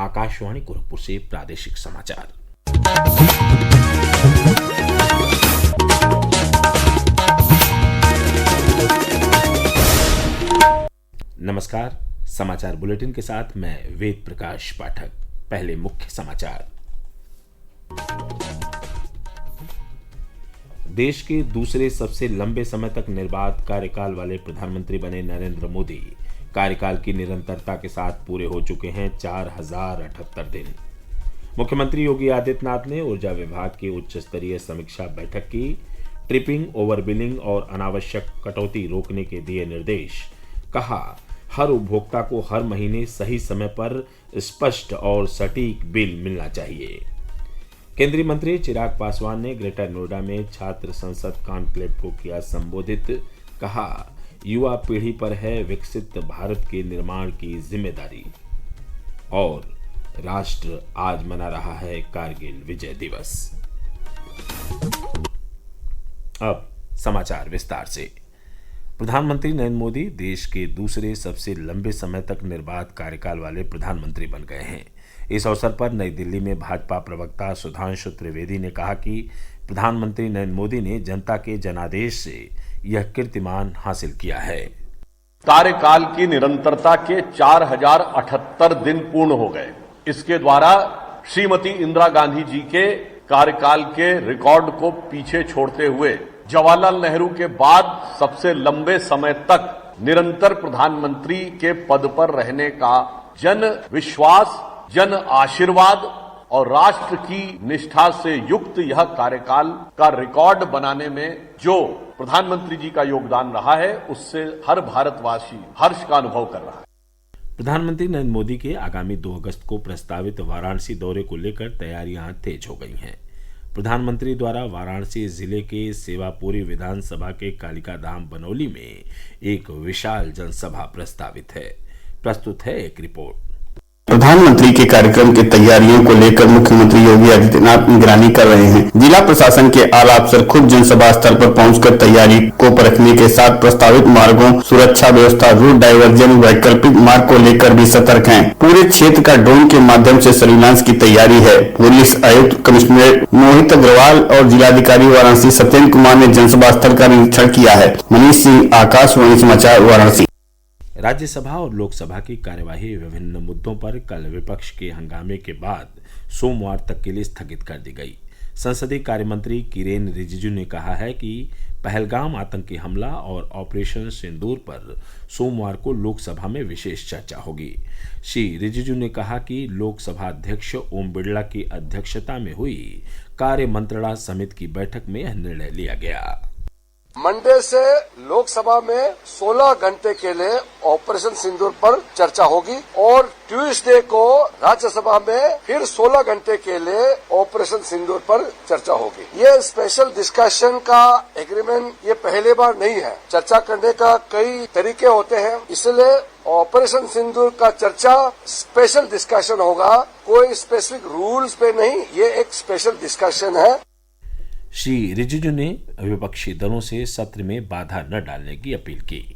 आकाशवाणी गोरखपुर से प्रादेशिक समाचार। नमस्कार, समाचार बुलेटिन के साथ मैं वेद प्रकाश पाठक। पहले मुख्य समाचार। देश के दूसरे सबसे लंबे समय तक निर्बाध कार्यकाल वाले प्रधानमंत्री बने नरेंद्र मोदी कार्यकाल की निरंतरता के साथ पूरे हो चुके हैं 4078 दिन। मुख्यमंत्री योगी आदित्यनाथ ने ऊर्जा विभाग की उच्च स्तरीय समीक्षा बैठक की। ट्रिपिंग, ओवरबिलिंग और अनावश्यक कटौती रोकने के दिए निर्देश। कहा, हर उपभोक्ता को हर महीने सही समय पर स्पष्ट और सटीक बिल मिलना चाहिए। केंद्रीय मंत्री चिराग पासवान ने ग्रेटर नोएडा में छात्र संसद कॉन्क्लेव को किया संबोधित। कहा, युवा पीढ़ी पर है विकसित भारत के निर्माण की जिम्मेदारी। और राष्ट्र आज मना रहा है कारगिल विजय दिवस। अब समाचार विस्तार से। प्रधानमंत्री नरेंद्र मोदी देश के दूसरे सबसे लंबे समय तक निर्बाध कार्यकाल वाले प्रधानमंत्री बन गए हैं। इस अवसर पर नई दिल्ली में भाजपा प्रवक्ता सुधांशु त्रिवेदी ने कहा कि प्रधानमंत्री नरेंद्र मोदी ने जनता के जनादेश से यह कीर्तिमान हासिल किया है। कार्यकाल की निरंतरता के 4078 दिन पूर्ण हो गए। इसके द्वारा श्रीमती इंदिरा गांधी जी के कार्यकाल के रिकॉर्ड को पीछे छोड़ते हुए जवाहरलाल नेहरू के बाद सबसे लंबे समय तक निरंतर प्रधानमंत्री के पद पर रहने का जन विश्वास, जन आशीर्वाद और राष्ट्र की निष्ठा से युक्त यह कार्यकाल का रिकॉर्ड बनाने में जो प्रधानमंत्री जी का योगदान रहा है, उससे हर भारतवासी हर्ष का अनुभव कर रहा है। प्रधानमंत्री नरेंद्र मोदी के आगामी 2 अगस्त को प्रस्तावित वाराणसी दौरे को लेकर तैयारियां तेज हो गई हैं। प्रधानमंत्री द्वारा वाराणसी जिले के सेवापुरी विधानसभा के कालिका धाम बनौली में एक विशाल जनसभा प्रस्तावित है। प्रस्तुत है एक रिपोर्ट। प्रधानमंत्री के कार्यक्रम की तैयारियों को लेकर मुख्यमंत्री योगी आदित्यनाथ निगरानी कर रहे हैं। जिला प्रशासन के आला अफसर खुद जनसभा स्थल पर पहुंचकर तैयारी को परखने के साथ प्रस्तावित मार्गों, सुरक्षा व्यवस्था, रूट डायवर्जन, वैकल्पिक मार्ग को लेकर भी सतर्क हैं। पूरे क्षेत्र का ड्रोन के माध्यम से सर्विलांस की तैयारी है। पुलिस आयुक्त कमिश्नर मोहित अग्रवाल और जिलाधिकारी वाराणसी सत्येंद्र कुमार ने जनसभा स्थल का निरीक्षण किया है। मनीष सिंह, आकाशवाणी समाचार, वाराणसी। राज्यसभा और लोकसभा की कार्यवाही विभिन्न मुद्दों पर कल विपक्ष के हंगामे के बाद सोमवार तक के लिए स्थगित कर दी गई। संसदीय कार्य मंत्री किरेन रिजिजू ने कहा है कि पहलगाम आतंकी हमला और ऑपरेशन सिंदूर पर सोमवार को लोकसभा में विशेष चर्चा होगी। श्री रिजिजू ने कहा कि लोकसभा अध्यक्ष ओम बिरला की अध्यक्षता में हुई कार्य मंत्रणा समिति की बैठक में यह निर्णय लिया गया। मंडे से लोकसभा में 16 घंटे के लिए ऑपरेशन सिंदूर पर चर्चा होगी और ट्यूसडे को राज्यसभा में फिर 16 घंटे के लिए ऑपरेशन सिंदूर पर चर्चा होगी। ये स्पेशल डिस्कशन का एग्रीमेंट ये पहली बार नहीं है। चर्चा करने का कई तरीके होते हैं, इसलिए ऑपरेशन सिंदूर का चर्चा स्पेशल डिस्कशन होगा। कोई स्पेसिफिक रूल्स पे नहीं, ये एक स्पेशल डिस्कशन है। श्री रिजिजू ने विपक्षी दलों से सत्र में बाधा न डालने की अपील की।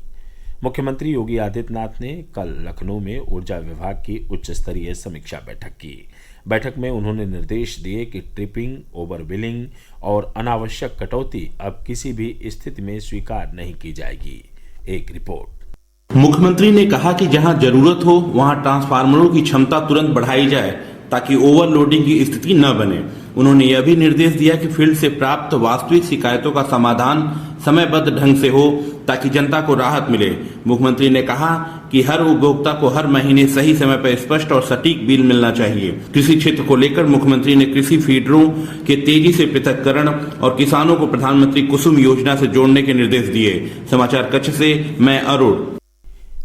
मुख्यमंत्री योगी आदित्यनाथ ने कल लखनऊ में ऊर्जा विभाग की उच्च स्तरीय समीक्षा बैठक की। बैठक में उन्होंने निर्देश दिए कि ट्रिपिंग, ओवरबिलिंग और अनावश्यक कटौती अब किसी भी स्थिति में स्वीकार नहीं की जाएगी। एक रिपोर्ट। मुख्यमंत्री ने कहा कि जहां जरूरत हो वहां ट्रांसफार्मरों की क्षमता तुरंत बढ़ाई जाए ताकि ओवरलोडिंग की स्थिति न बने। उन्होंने यह भी निर्देश दिया कि फील्ड से प्राप्त वास्तविक शिकायतों का समाधान समयबद्ध ढंग से हो ताकि जनता को राहत मिले। मुख्यमंत्री ने कहा कि हर उपभोक्ता को हर महीने सही समय पर स्पष्ट और सटीक बिल मिलना चाहिए। कृषि क्षेत्र को लेकर मुख्यमंत्री ने कृषि फीडरों के तेजी से पृथककरण और किसानों को प्रधानमंत्री कुसुम योजना से जोड़ने के निर्देश दिए। समाचार कक्ष से मैं अरुण।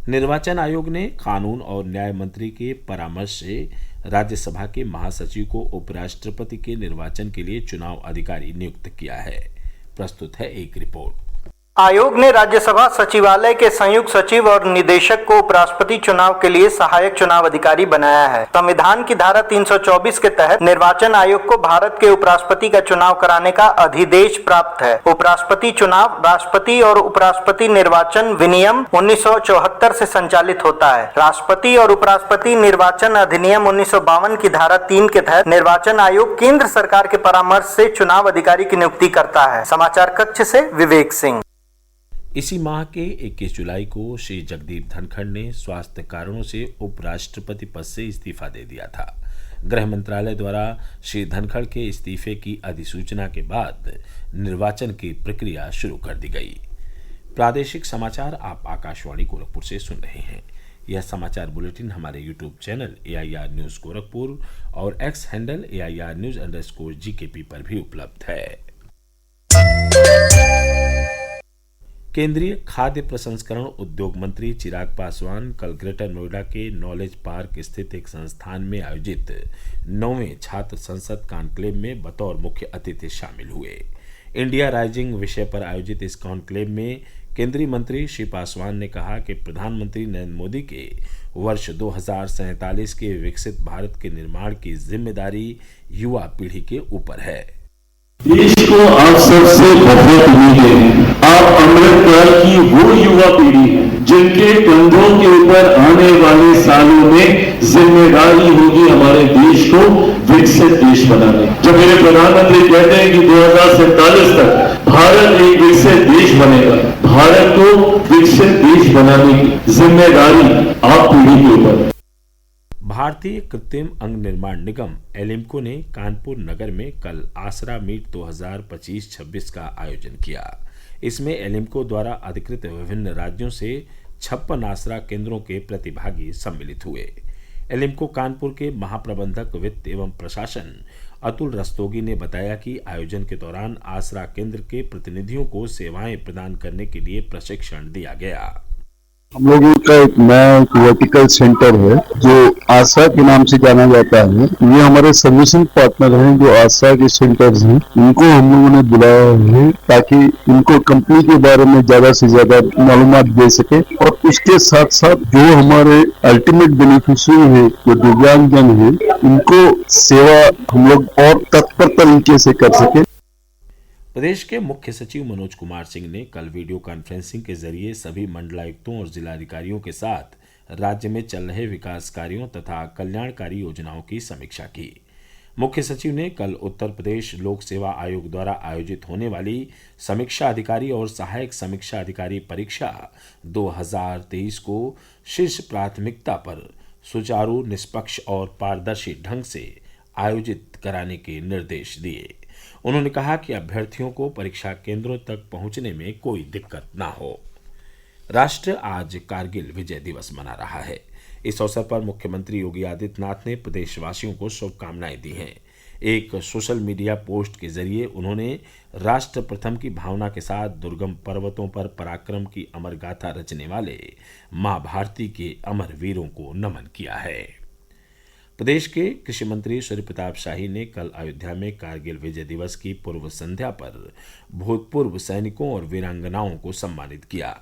निर्वाचन आयोग ने कानून और न्याय मंत्री के परामर्श से राज्यसभा के महासचिव को उपराष्ट्रपति के निर्वाचन के लिए चुनाव अधिकारी नियुक्त किया है। प्रस्तुत है एक रिपोर्ट। आयोग ने राज्यसभा सचिवालय के संयुक्त सचिव और निदेशक को उपराष्ट्रपति चुनाव के लिए सहायक चुनाव अधिकारी बनाया है। संविधान की धारा 324 के तहत निर्वाचन आयोग को भारत के उपराष्ट्रपति का चुनाव कराने का अधिदेश प्राप्त है। उपराष्ट्रपति चुनाव राष्ट्रपति और उपराष्ट्रपति निर्वाचन विनियम 1974 से संचालित होता है। राष्ट्रपति और उपराष्ट्रपति निर्वाचन अधिनियम 1952 की धारा 3 के तहत निर्वाचन आयोग केंद्र सरकार के परामर्श से चुनाव अधिकारी की नियुक्ति करता है। समाचार कक्ष से विवेक सिंह। इसी माह के 21 जुलाई को श्री जगदीप धनखड़ ने स्वास्थ्य कारणों से उपराष्ट्रपति पद से इस्तीफा दे दिया था। गृह मंत्रालय द्वारा श्री धनखड़ के इस्तीफे की अधिसूचना के बाद निर्वाचन की प्रक्रिया शुरू कर दी गई। प्रादेशिक समाचार आप आकाशवाणी गोरखपुर से सुन रहे हैं। यह समाचार बुलेटिन हमारे YouTube channel AIR news Gorakhpur और एक्स हैंडल AIR News_GKP पर भी उपलब्ध है। केंद्रीय खाद्य प्रसंस्करण उद्योग मंत्री चिराग पासवान कल ग्रेटर नोएडा के नॉलेज पार्क स्थित एक संस्थान में आयोजित 9वें छात्र संसद कॉन्क्लेव में बतौर मुख्य अतिथि शामिल हुए। इंडिया राइजिंग विषय पर आयोजित इस कॉन्क्लेव में केंद्रीय मंत्री श्री पासवान ने कहा कि प्रधानमंत्री नरेंद्र मोदी के वर्ष 2047 के विकसित भारत के निर्माण की जिम्मेदारी युवा पीढ़ी के ऊपर है। देश को आप सबसे बहुत उम्मीदें हैं। आप अमृतकाल की वो युवा पीढ़ी है जिनके कंधों के ऊपर आने वाले सालों में जिम्मेदारी होगी हमारे देश को विकसित देश बनाने। जब मेरे प्रधानमंत्री कहते हैं कि 2047 तक भारत एक विकसित देश बनेगा, भारत को विकसित देश बनाने की जिम्मेदारी आप पीढ़ी के ऊपर है। भारतीय कृत्रिम अंग निर्माण निगम एलिम्को ने कानपुर नगर में कल आसरा मीट 2025-26 का आयोजन किया। इसमें एलिम्को द्वारा अधिकृत विभिन्न राज्यों से 56 आसरा केंद्रों के प्रतिभागी सम्मिलित हुए। एलिम्को कानपुर के महाप्रबंधक वित्त एवं प्रशासन अतुल रस्तोगी ने बताया कि आयोजन के दौरान आसरा केंद्र के प्रतिनिधियों को सेवाएं प्रदान करने के लिए प्रशिक्षण दिया गया। हम लोगों का एक नया वर्टिकल सेंटर है जो आशा के नाम से जाना जाता है। ये हमारे सर्विसिंग पार्टनर हैं जो आशा के सेंटर्स हैं, इनको हम लोगों ने बुलाया है ताकि इनको कंपनी के बारे में ज्यादा से ज्यादा मालूमात दे सके और उसके साथ साथ जो हमारे अल्टीमेट बेनिफिशियरी है जो दिव्यांगजन है इनको सेवा हम लोग और तत्पर तरीके से कर सके। प्रदेश के मुख्य सचिव मनोज कुमार सिंह ने कल वीडियो कॉन्फ्रेंसिंग के जरिए सभी मंडलायुक्तों और जिलाधिकारियों के साथ राज्य में चल रहे विकास कार्यों तथा कल्याणकारी योजनाओं की समीक्षा की। मुख्य सचिव ने कल उत्तर प्रदेश लोक सेवा आयोग द्वारा आयोजित होने वाली समीक्षा अधिकारी और सहायक समीक्षा अधिकारी परीक्षा 2023 को शीर्ष प्राथमिकता पर सुचारू, निष्पक्ष और पारदर्शी ढंग से आयोजित कराने के निर्देश दिए। उन्होंने कहा कि अभ्यर्थियों को परीक्षा केंद्रों तक पहुंचने में कोई दिक्कत न हो। राष्ट्र आज कारगिल विजय दिवस मना रहा है। इस अवसर पर मुख्यमंत्री योगी आदित्यनाथ ने प्रदेशवासियों को शुभकामनाएं दी हैं। एक सोशल मीडिया पोस्ट के जरिए उन्होंने राष्ट्र प्रथम की भावना के साथ दुर्गम पर्वतों पर पराक्रम की अमर गाथा रचने वाले मां भारती के अमर वीरों को नमन किया है। प्रदेश के कृषि मंत्री सूर्य प्रताप शाही ने कल अयोध्या में कारगिल विजय दिवस की पूर्व संध्या पर भूतपूर्व सैनिकों और वीरांगनाओं को सम्मानित किया।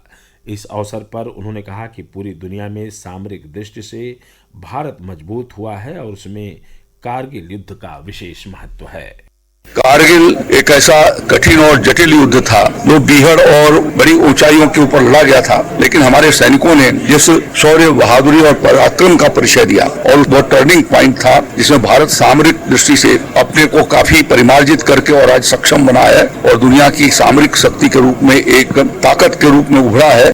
इस अवसर पर उन्होंने कहा कि पूरी दुनिया में सामरिक दृष्टि से भारत मजबूत हुआ है और उसमें कारगिल युद्ध का विशेष महत्व है। कारगिल एक ऐसा कठिन और जटिल युद्ध था जो बीहड़ और बड़ी ऊंचाइयों के ऊपर लड़ा गया था, लेकिन हमारे सैनिकों ने जिस शौर्य, बहादुरी और पराक्रम का परिचय दिया और वो टर्निंग पॉइंट था जिसमें भारत सामरिक दृष्टि से अपने को काफी परिमार्जित करके और आज सक्षम बना है और दुनिया की सामरिक शक्ति के रूप में एक ताकत के रूप में उभरा है।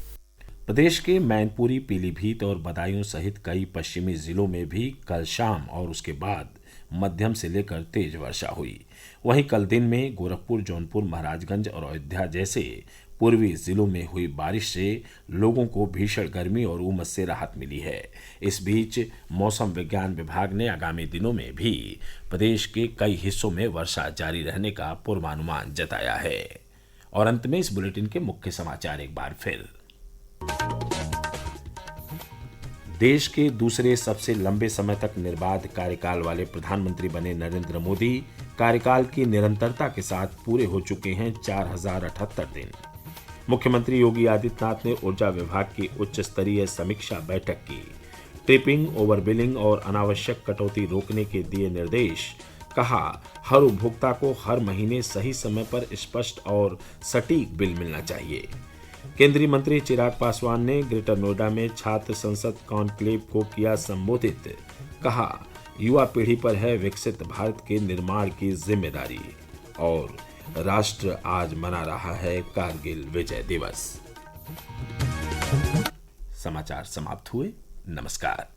प्रदेश के मैनपुरी, पीलीभीत और बदायूं सहित कई पश्चिमी जिलों में भी कल शाम और उसके बाद मध्यम से लेकर तेज वर्षा हुई। वहीं कल दिन में गोरखपुर, जौनपुर, महाराजगंज और अयोध्या जैसे पूर्वी जिलों में हुई बारिश से लोगों को भीषण गर्मी और उमस से राहत मिली है। इस बीच मौसम विज्ञान विभाग ने आगामी दिनों में भी प्रदेश के कई हिस्सों में वर्षा जारी रहने का पूर्वानुमान जताया है। और अंत में इस बुलेटिन के मुख्य समाचार एक बार फिर। देश के दूसरे सबसे लंबे समय तक निर्बाध कार्यकाल वाले प्रधानमंत्री बने नरेंद्र मोदी कार्यकाल की निरंतरता के साथ पूरे हो चुके हैं 4078 दिन। मुख्यमंत्री योगी आदित्यनाथ ने ऊर्जा विभाग की उच्च स्तरीय समीक्षा बैठक की। ट्रिपिंग, ओवरबिलिंग और अनावश्यक कटौती रोकने के दिए निर्देश। कहा, हर उपभोक्ता को हर महीने सही समय पर स्पष्ट और सटीक बिल मिलना चाहिए। केंद्रीय मंत्री चिराग पासवान ने ग्रेटर नोएडा में छात्र संसद कॉन्क्लेव को किया संबोधित। कहा, युवा पीढ़ी पर है विकसित भारत के निर्माण की जिम्मेदारी। और राष्ट्र आज मना रहा है कारगिल विजय दिवस। समाचार समाप्त हुए। नमस्कार।